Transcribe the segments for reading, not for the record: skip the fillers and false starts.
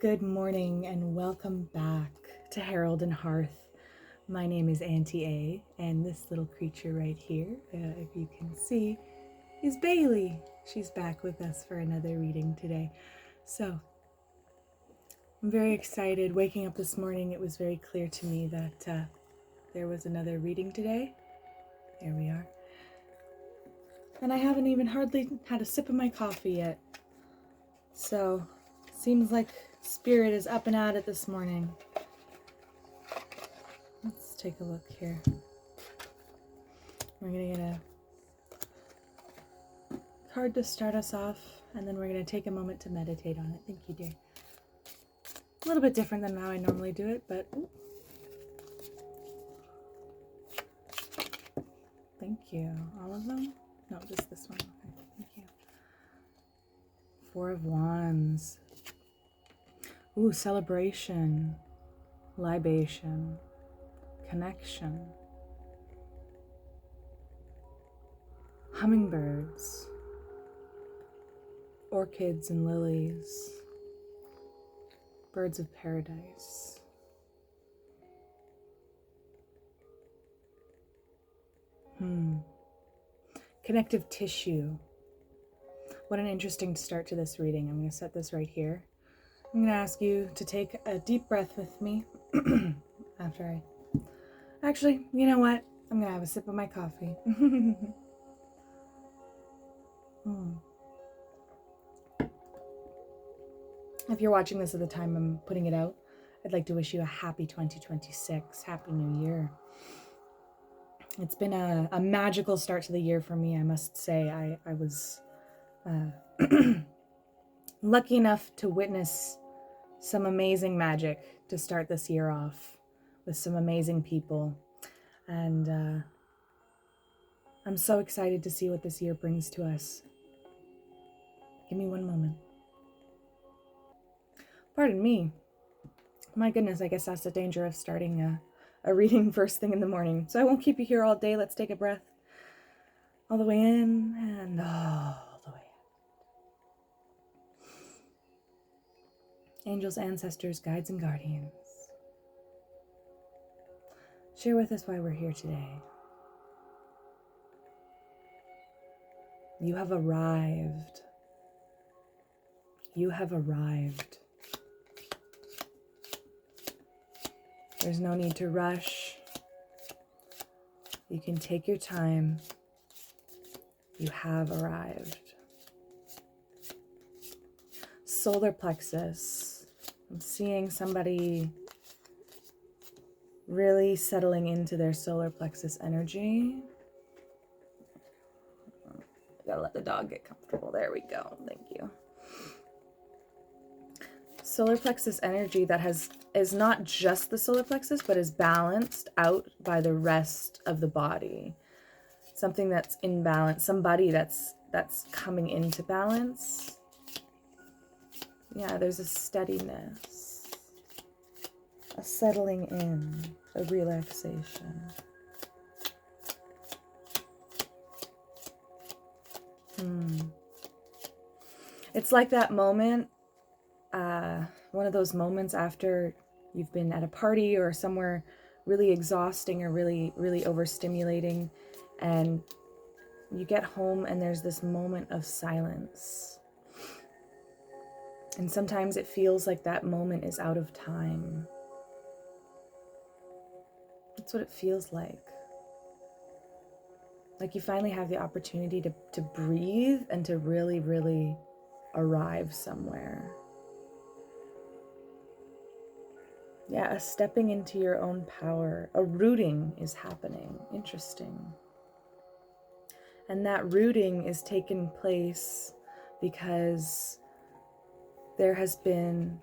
Good morning and welcome back to Herald Hearth. My name is Auntie A, and this little creature right here, if you can see, is Bailey. She's back with us for another reading today. So, I'm very excited. Waking up this morning, it was very clear to me that there was another reading today. There we are. And I haven't even hardly had a sip of my coffee yet. So, seems like Spirit is up and at it this morning. Let's take a look here. We're going to get a card to start us off, and then we're going to take a moment to meditate on it. Thank you, dear. A little bit different than how I normally do it, but thank you. All of them? No, just this one. Okay, thank you. Four of Wands. Ooh, celebration, libation, connection, hummingbirds, orchids and lilies, birds of paradise. Connective tissue. What an interesting start to this reading. I'm going to set this right here. I'm going to ask you to take a deep breath with me after I... Actually, you know what? I'm going to have a sip of my coffee. If you're watching this at the time I'm putting it out, I'd like to wish you a happy 2026. Happy New Year. It's been a magical start to the year for me, I must say. I was lucky enough to witness some amazing magic to start this year off with some amazing people. And I'm so excited to see what this year brings to us. Give me one moment. Pardon me. My goodness, I guess that's the danger of starting a reading first thing in the morning. So I won't keep you here all day. Let's take a breath. All the way in and all the way out. Angels, ancestors, guides, and guardians, share with us why we're here today. You have arrived. You have arrived. There's no need to rush. You can take your time. You have arrived. Solar plexus. I'm seeing somebody really settling into their solar plexus energy. Gotta let the dog get comfortable. There we go. Thank you. Solar plexus energy that is not just the solar plexus, but is balanced out by the rest of the body. Something that's in balance, somebody that's coming into balance. Yeah, there's a steadiness, a settling in, a relaxation. It's like that moment, one of those moments after you've been at a party or somewhere really exhausting or really, really overstimulating, and you get home and there's this moment of silence. And sometimes it feels like that moment is out of time. That's what it feels like. Like you finally have the opportunity to breathe and to really, really arrive somewhere. Yeah, a stepping into your own power. A rooting is happening. Interesting. And that rooting is taking place because there has been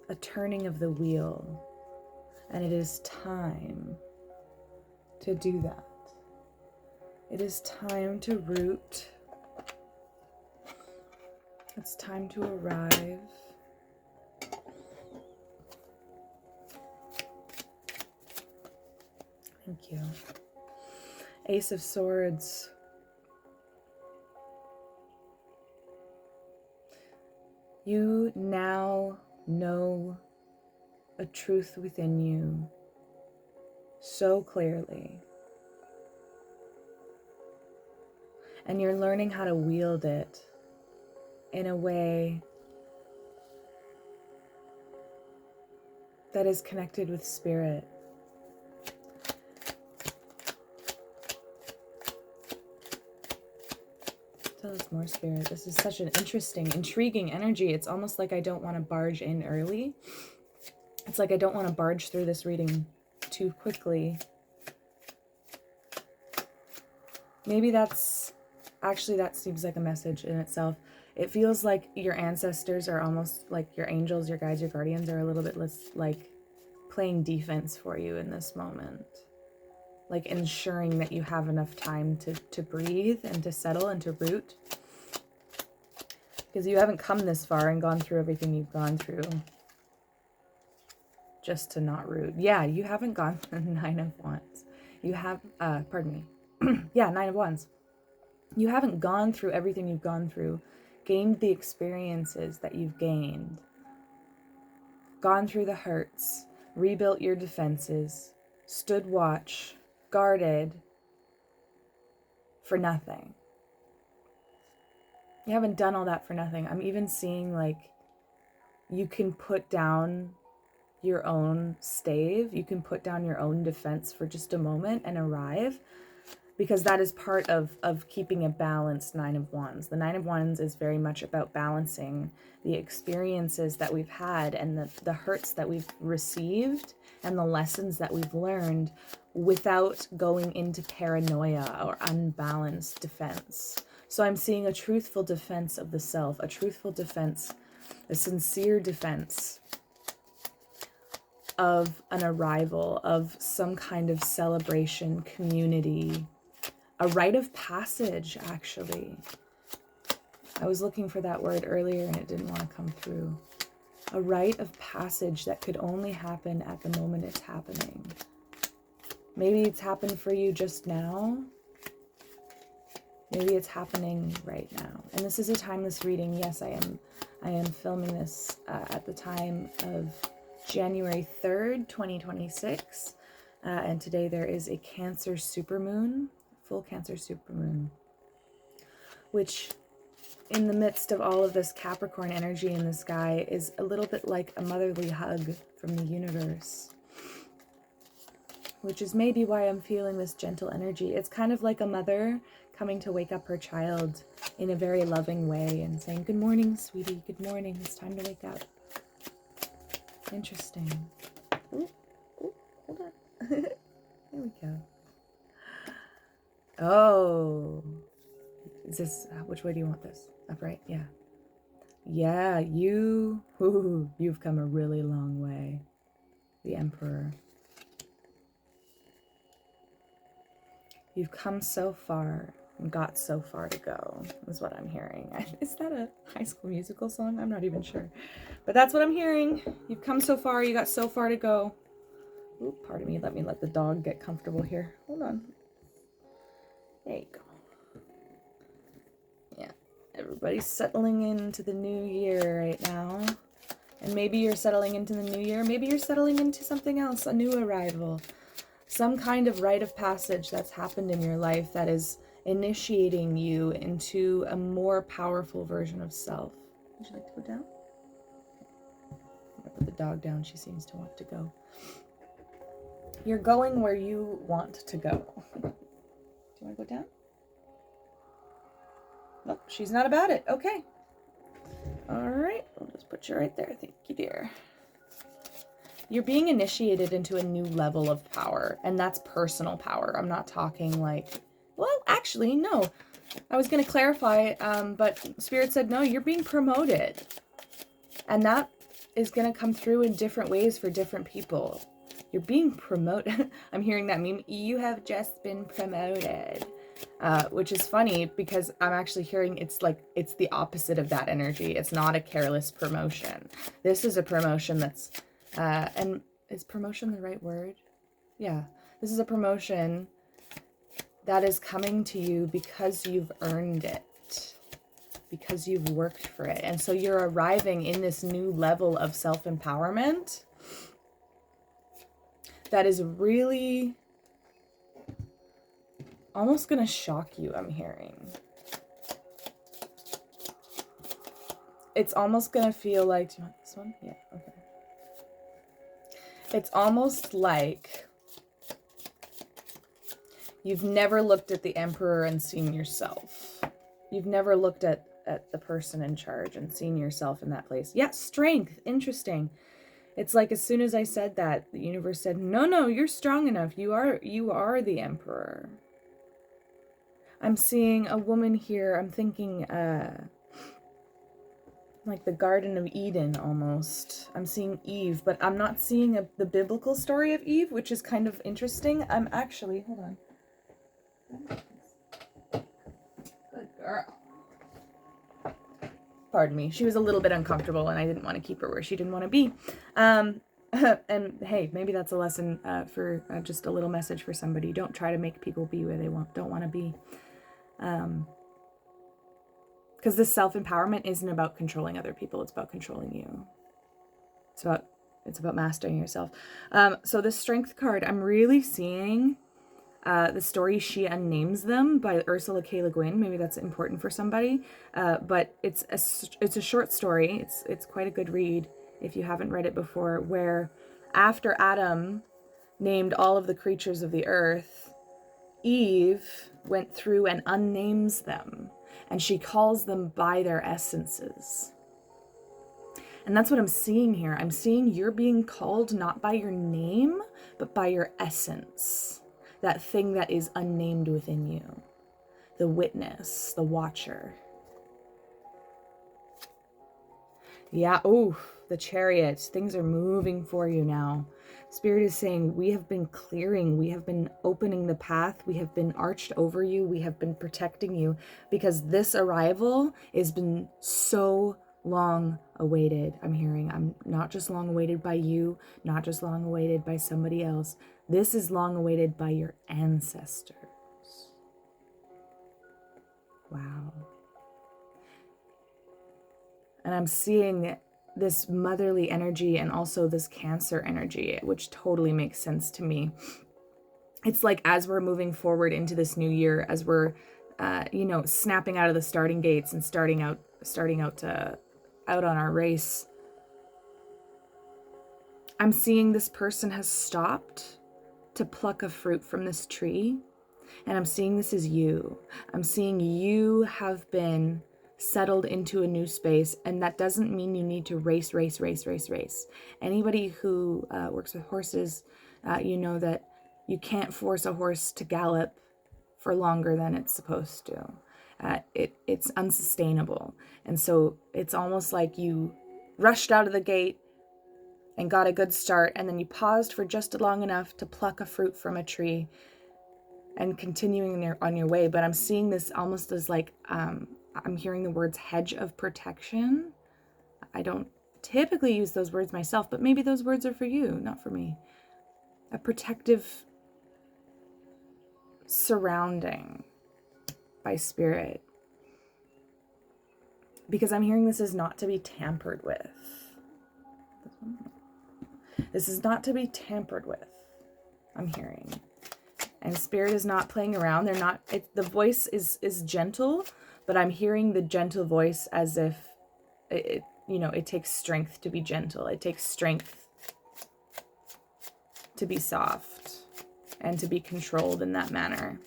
a turning of the wheel, and it is time to do that. It is time to root. It's time to arrive. Thank you. Ace of Swords. You now know a truth within you so clearly, and you're learning how to wield it in a way that is connected with spirit. Tell us more, Spirit. This is such an interesting, intriguing energy. It's almost like I don't want to barge in early. It's like I don't want to barge through this reading too quickly. Maybe that's, actually that seems like a message in itself. It feels like your ancestors are almost like your angels, your guides, your guardians are a little bit less like playing defense for you in this moment. Like ensuring that you have enough time to breathe and to settle and to root. Because you haven't come this far and gone through everything you've gone through just to not root. Yeah, you haven't gone through the 9 of Wands. You have, pardon me. Yeah, 9 of Wands. You haven't gone through everything you've gone through, gained the experiences that you've gained, gone through the hurts, rebuilt your defenses, stood watch, guarded for nothing. You haven't done all that for nothing. I'm even seeing like you can put down your own stave. You can put down your own defense for just a moment and arrive, because that is part of keeping a balanced 9 of Wands. The 9 of Wands is very much about balancing the experiences that we've had and the hurts that we've received and the lessons that we've learned without going into paranoia or unbalanced defense. So I'm seeing a truthful defense of the self, a truthful defense, a sincere defense of an arrival, of some kind of celebration, community, a rite of passage, actually. I was looking for that word earlier and it didn't want to come through. A rite of passage that could only happen at the moment it's happening. Maybe it's happened for you just now. Maybe it's happening right now. And this is a timeless reading. Yes, I am filming this at the time of January 3rd, 2026. And today there is a Cancer supermoon, full Cancer supermoon, which in the midst of all of this Capricorn energy in the sky is a little bit like a motherly hug from the universe, which is maybe why I'm feeling this gentle energy. It's kind of like a mother coming to wake up her child in a very loving way and saying, "Good morning, sweetie. Good morning. It's time to wake up." Interesting. Ooh, hold on. There we go. Oh, is this, which way do you want this? Upright? Yeah. Yeah, you've come a really long way. The Emperor. You've come so far and got so far to go, is what I'm hearing. Is that a High School Musical song? I'm not even sure. But that's what I'm hearing. You've come so far, you got so far to go. Ooh, pardon me, let me let the dog get comfortable here. Hold on. There you go. Yeah, everybody's settling into the new year right now. And maybe you're settling into the new year. Maybe you're settling into something else, a new arrival. Some kind of rite of passage that's happened in your life that is initiating you into a more powerful version of self. Would you like to go down? I'm gonna put the dog down. She seems to want to go. You're going where you want to go. Do you want to go down? Nope, she's not about it. Okay. All right, I'll just put you right there. Thank you, dear. You're being initiated into a new level of power, and that's personal power. I'm not talking like, well, actually, no. I was going to clarify, but Spirit said, no, you're being promoted. And that is going to come through in different ways for different people. You're being promoted. I'm hearing that meme. You have just been promoted. Which is funny because I'm actually hearing it's like, it's the opposite of that energy. It's not a careless promotion. This is a promotion that's, and is promotion the right word? Yeah. This is a promotion that is coming to you because you've earned it. because you've worked for it. And so you're arriving in this new level of self-empowerment that is really almost going to shock you, I'm hearing. It's almost going to feel like, do you want this one? Yeah, okay. It's almost like you've never looked at the Emperor and seen yourself. You've never looked at the person in charge and seen yourself in that place. Yeah, strength. Interesting. It's like as soon as I said that, the universe said, no, you're strong enough. You are the Emperor. I'm seeing a woman here. I'm thinking like the Garden of Eden almost. I'm seeing Eve, but I'm not seeing the biblical story of Eve, which is kind of interesting. I'm actually, hold on. Good girl. Pardon me. She was a little bit uncomfortable and I didn't want to keep her where she didn't want to be. And hey, maybe that's a lesson for just a little message for somebody. Don't try to make people be where they don't want to be. Because this self-empowerment isn't about controlling other people. It's about controlling you. It's about mastering yourself. So this strength card, I'm really seeing the story She Unnames Them by Ursula K. Le Guin. Maybe that's important for somebody. But it's a short story. It's quite a good read if you haven't read it before, where after Adam named all of the creatures of the earth, Eve went through and unnames them. And she calls them by their essences. And that's what I'm seeing here. I'm seeing you're being called not by your name, but by your essence. That thing that is unnamed within you. The witness, the watcher. Yeah, ooh, the Chariot. Things are moving for you now. Spirit is saying, we have been clearing, we have been opening the path, we have been arched over you, we have been protecting you, because this arrival has been so long awaited. I'm hearing, I'm not just long awaited by you, not just long awaited by somebody else. This is long awaited by your ancestors. Wow. And I'm seeing this motherly energy and also this Cancer energy, which totally makes sense to me. It's like as we're moving forward into this new year, as we're, snapping out of the starting gates and starting out on our race, I'm seeing this person has stopped to pluck a fruit from this tree, and I'm seeing this as you. I'm seeing you have been settled into a new space, and that doesn't mean you need to race. Anybody who works with horses, you know that you can't force a horse to gallop for longer than it's supposed to. It's unsustainable. And so it's almost like you rushed out of the gate and got a good start, and then you paused for just long enough to pluck a fruit from a tree and continuing on your way. But I'm seeing this almost as like, I'm hearing the words hedge of protection. I don't typically use those words myself, but maybe those words are for you, not for me. A protective surrounding by spirit. Because I'm hearing this is not to be tampered with. This is not to be tampered with, I'm hearing. And spirit is not playing around. They're not, the voice is gentle, but I'm hearing the gentle voice as if it takes strength to be gentle. It takes strength to be soft and to be controlled in that manner.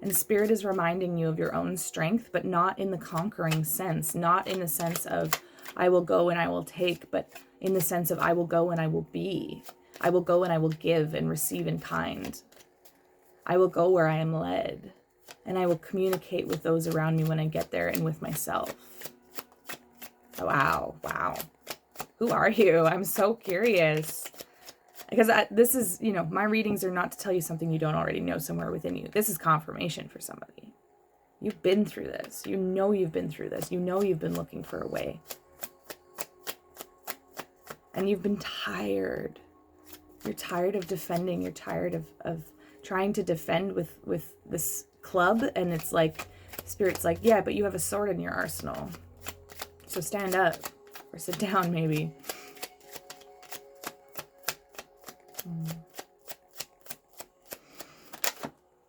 And spirit is reminding you of your own strength, but not in the conquering sense, not in the sense of I will go and I will take, but in the sense of I will go and I will be. I will go and I will give and receive in kind. I will go where I am led. And I will communicate with those around me when I get there and with myself. Wow. Who are you? I'm so curious. Because this is, my readings are not to tell you something you don't already know somewhere within you. This is confirmation for somebody. You've been through this. You know you've been through this. You know you've been looking for a way. And you've been tired. You're tired of defending. You're tired of trying to defend with this club, and it's like Spirit's like, yeah, but you have a sword in your arsenal. So stand up or sit down maybe.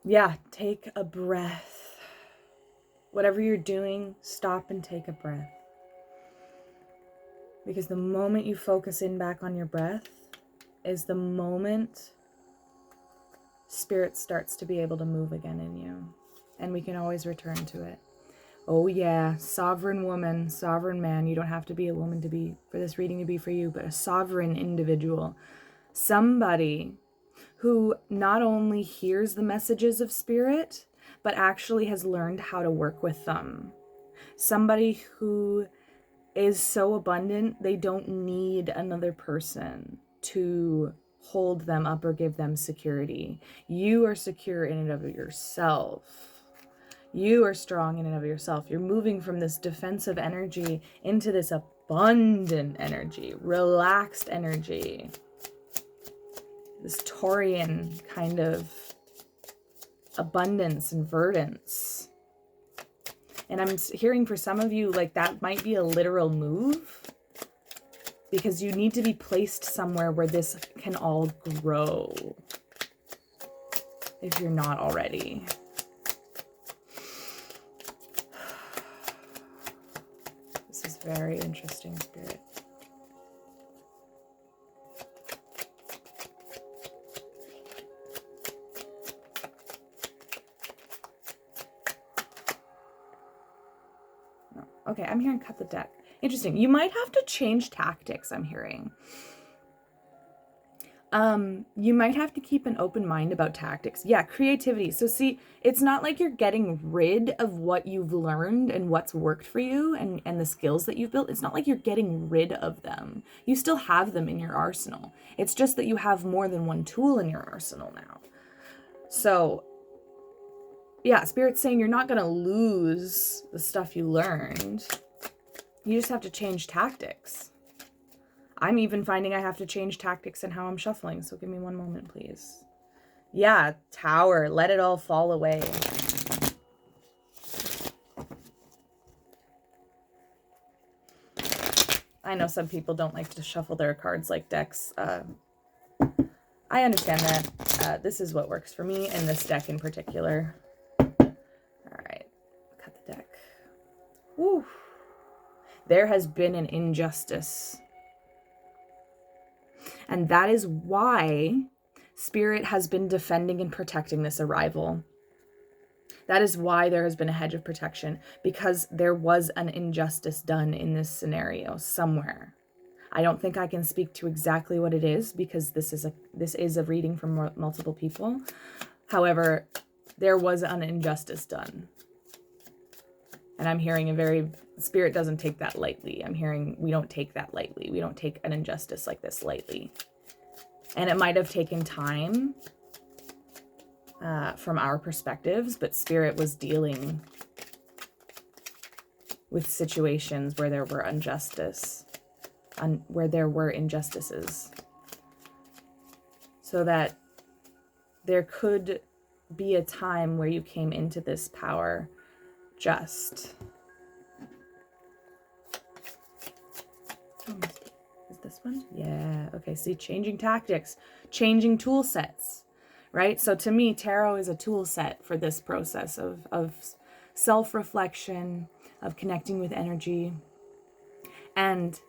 Yeah, take a breath. Whatever you're doing, stop and take a breath. Because the moment you focus in back on your breath is the moment Spirit starts to be able to move again in you. And we can always return to it. Oh yeah, sovereign woman, sovereign man. You don't have to be a woman to be for this reading to be for you, but a sovereign individual. Somebody who not only hears the messages of Spirit, but actually has learned how to work with them. Somebody who is so abundant, they don't need another person to hold them up or give them security. You are secure in and of yourself. You are strong in and of yourself. You're moving from this defensive energy into this abundant energy, relaxed energy, this Taurian kind of abundance and verdance. And I'm hearing for some of you, like that might be a literal move because you need to be placed somewhere where this can all grow if you're not already. This is very interesting, Spirit. Okay, I'm hearing cut the deck. Interesting. You might have to change tactics, I'm hearing. You might have to keep an open mind about tactics. Yeah, creativity. So see, it's not like you're getting rid of what you've learned and what's worked for you and the skills that you've built. It's not like you're getting rid of them. You still have them in your arsenal. It's just that you have more than one tool in your arsenal now. So yeah, Spirit's saying you're not going to lose the stuff you learned. You just have to change tactics. I'm even finding I have to change tactics in how I'm shuffling. So give me one moment, please. Yeah, Tower. Let it all fall away. I know some people don't like to shuffle their cards like decks. I understand that. This is what works for me in this deck in particular. Whew. There has been an injustice. And that is why Spirit has been defending and protecting this arrival. That is why there has been a hedge of protection, because there was an injustice done in this scenario somewhere. I don't think I can speak to exactly what it is, because this is a reading from multiple people. However, there was an injustice done. And I'm hearing Spirit doesn't take that lightly. I'm hearing we don't take that lightly. We don't take an injustice like this lightly. And it might have taken time from our perspectives, but Spirit was dealing with situations where there were where there were injustices. So that there could be a time where you came into this power just. Is this one? Yeah. Okay. See, changing tactics, changing tool sets, right? So to me, tarot is a tool set for this process of self-reflection, of connecting with energy. And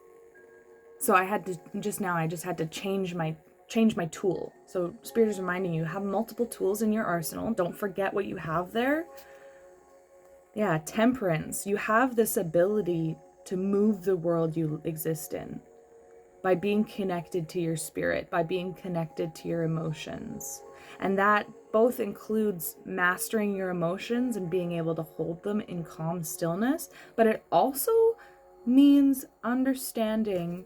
so I just had to change my tool. So Spirit is reminding you, have multiple tools in your arsenal. Don't forget what you have there. Yeah, temperance. You have this ability to move the world you exist in by being connected to your spirit, by being connected to your emotions. And that both includes mastering your emotions and being able to hold them in calm stillness, but it also means understanding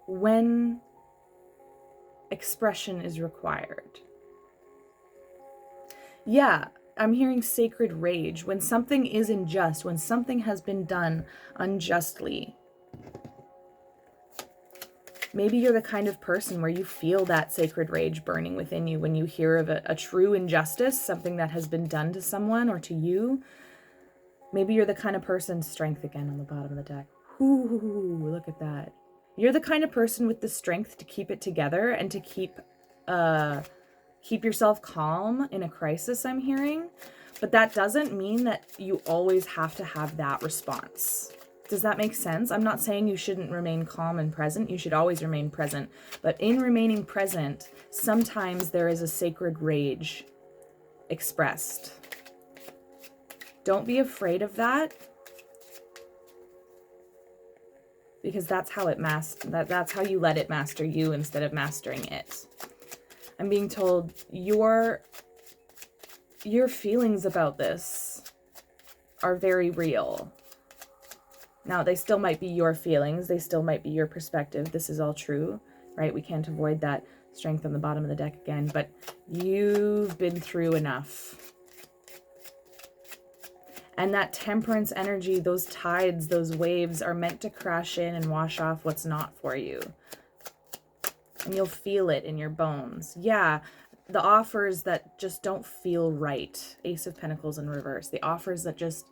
when expression is required. Yeah, I'm hearing sacred rage. When something is unjust, when something has been done unjustly, Maybe you're the kind of person where you feel that sacred rage burning within you when you hear of a true injustice, something that has been done to someone or to you. Maybe you're the kind of person, strength again on the bottom of the deck. Ooh, look at that. You're the kind of person with the strength to keep it together and to keep yourself calm in a crisis, I'm hearing. But that doesn't mean that you always have to have that response. Does that make sense? I'm not saying you shouldn't remain calm and present. You should always remain present. But in remaining present, sometimes there is a sacred rage expressed. Don't be afraid of that, because that's how that's how you let it master you instead of mastering it. I'm being told your feelings about this are very real. Now, they still might be your feelings. They still might be your perspective. This is all true, right? We can't avoid that strength on the bottom of the deck again, but you've been through enough. And that temperance energy, those tides, those waves are meant to crash in and wash off what's not for you. And you'll feel it in your bones. Yeah, the offers that just don't feel right. Ace of Pentacles in reverse. The offers that just,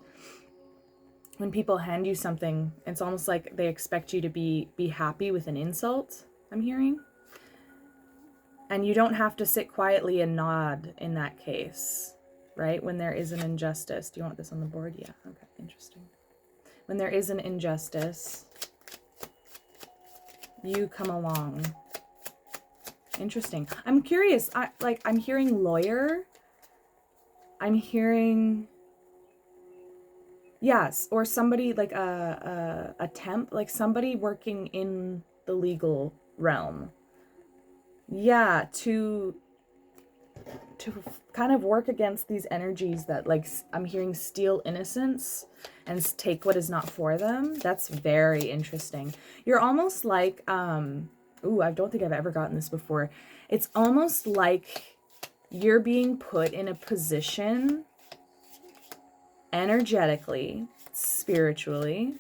when people hand you something, it's almost like they expect you to be happy with an insult, I'm hearing. And you don't have to sit quietly and nod in that case. Right? When there is an injustice. Do you want this on the board? Yeah. Okay. Interesting. When there is an injustice, you come along. Interesting. I'm curious. I'm hearing lawyer. I'm hearing, yes, or somebody like a temp, like somebody working in the legal realm. Yeah, to kind of work against these energies that, like, I'm hearing steal innocence and take what is not for them. That's very interesting. You're almost like, ooh, I don't think I've ever gotten this before. It's almost like you're being put in a position energetically, spiritually,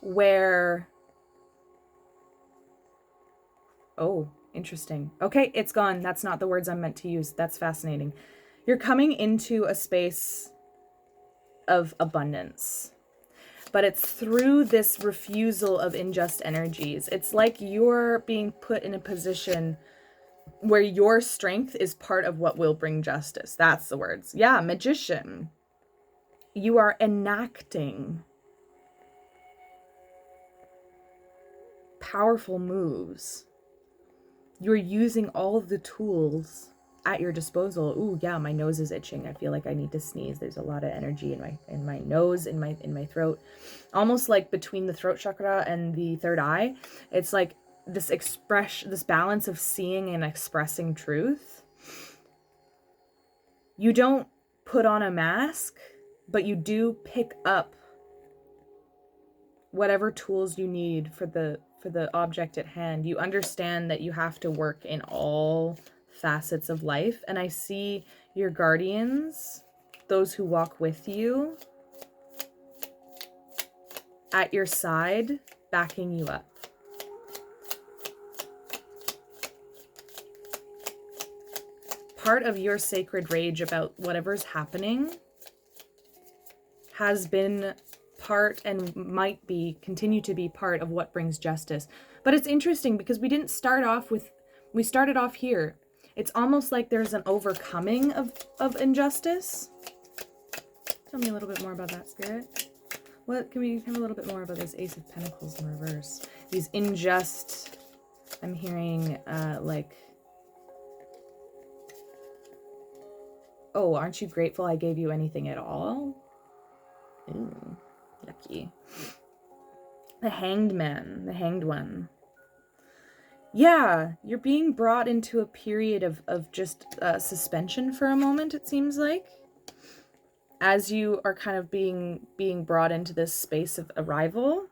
where, oh, interesting. Okay, it's gone. That's not the words I'm meant to use. That's fascinating. You're coming into a space of abundance, but it's through this refusal of unjust energies. It's like you're being put in a position where your strength is part of what will bring justice. That's the words. Yeah, magician. You are enacting powerful moves. You're using all of the tools at your disposal. Ooh, yeah, my nose is itching. I feel like I need to sneeze. There's a lot of energy in my nose, in my throat. Almost like between the throat chakra and the third eye. It's like this balance of seeing and expressing truth. You don't put on a mask, but you do pick up whatever tools you need for the object at hand. You understand that you have to work in all facets of life. And I see your guardians, those who walk with you, at your side, backing you up. Part of your sacred rage about whatever's happening has been part and might continue to be part of what brings justice. But it's interesting because we started off here. It's almost like there's an overcoming of injustice. Tell me a little bit more about that, Spirit. What can we have a little bit more about this Ace of Pentacles in reverse? These unjust, I'm hearing like, oh, aren't you grateful I gave you anything at all? Ooh, yucky. The Hanged Man, the Hanged One. Yeah, you're being brought into a period of just suspension for a moment, it seems like. As you are kind of being brought into this space of arrival.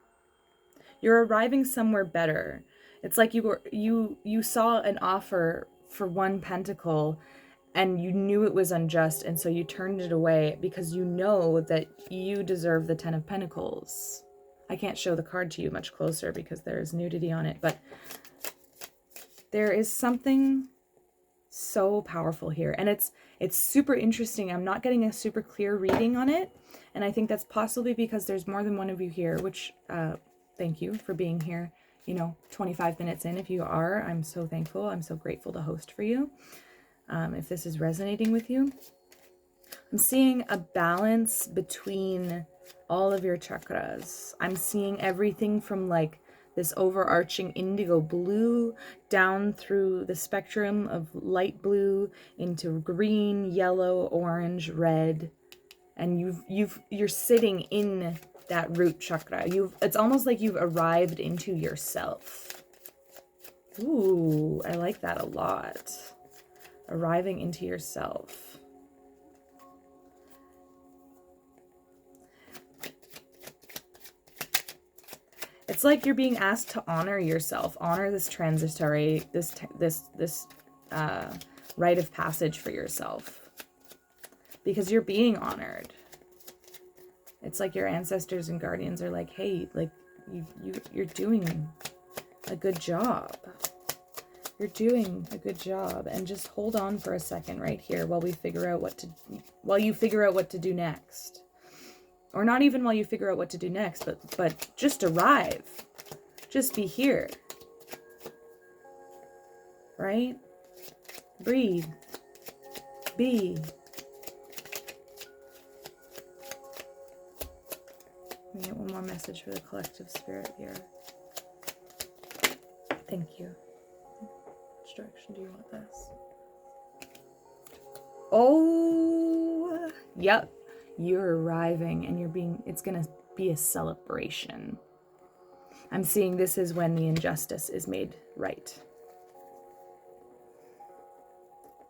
You're arriving somewhere better. It's like you saw an offer for one pentacle and you knew it was unjust, and so you turned it away because you know that you deserve the 10 of Pentacles. I can't show the card to you much closer because there's nudity on it, but there is something so powerful here. And it's super interesting. I'm not getting a super clear reading on it. And I think that's possibly because there's more than one of you here, which thank you for being here, 25 minutes in. If you are, I'm so thankful. I'm so grateful to host for you. If this is resonating with you, I'm seeing a balance between all of your chakras. I'm seeing everything from like this overarching indigo blue down through the spectrum of light blue into green, yellow, orange, red. And you're sitting in that root chakra. It's almost like you've arrived into yourself. Ooh, I like that a lot. Arriving into yourself. It's like you're being asked to honor yourself, honor this transitory, this rite of passage for yourself, because you're being honored. It's like your ancestors and guardians are like, hey, like you're doing a good job. You're doing a good job, and just hold on for a second right here while you figure out what to do next. Or not even while you figure out what to do next, but just arrive. Just be here. Right? Breathe. Be. Let me get one more message for the collective spirit here. Thank you. Which direction do you want this? Oh, yep. You're arriving and it's going to be a celebration. I'm seeing this is when the injustice is made right.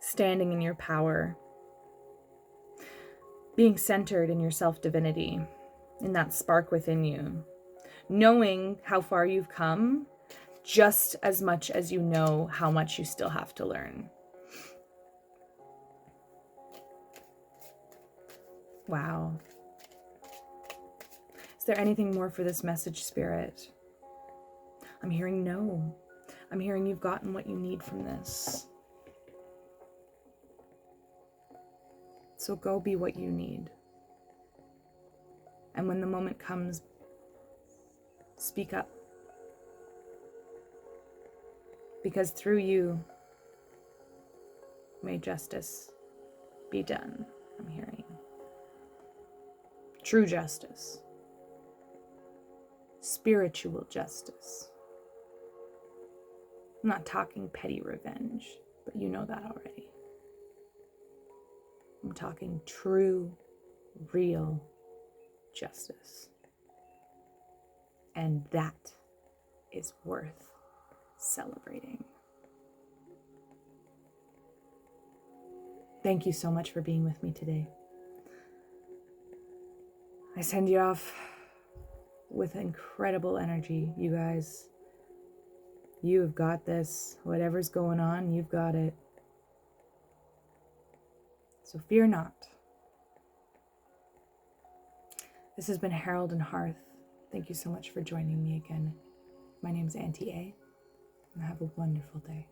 Standing in your power. Being centered in your self-divinity, in that spark within you. Knowing how far you've come, just as much as you know how much you still have to learn. Wow. Is there anything more for this message, Spirit? I'm hearing no. I'm hearing you've gotten what you need from this. So go be what you need. And when the moment comes, speak up. Because through you, may justice be done, I'm hearing. True justice. Spiritual justice. I'm not talking petty revenge, but you know that already. I'm talking true, real justice. And that is worth celebrating. Thank you so much for being with me today. I send you off with incredible energy, you guys. You have got this. Whatever's going on, you've got it. So fear not. This has been Herald and Hearth. Thank you so much for joining me again. My name's Auntie A, and have a wonderful day.